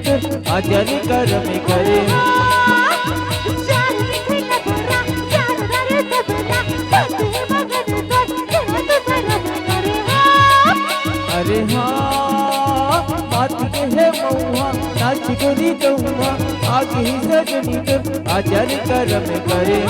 जनित आचार्य कर्म करे। अरे हाँ बात है मऊहा नाच गोरी गौहा आगे ही सजनित आचार्य कर्म करे।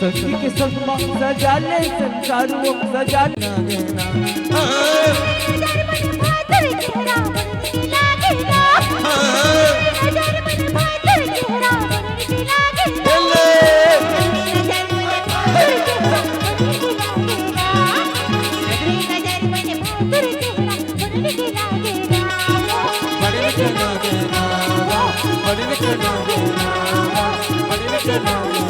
सखी के संग सजा ले संसार सजा Hare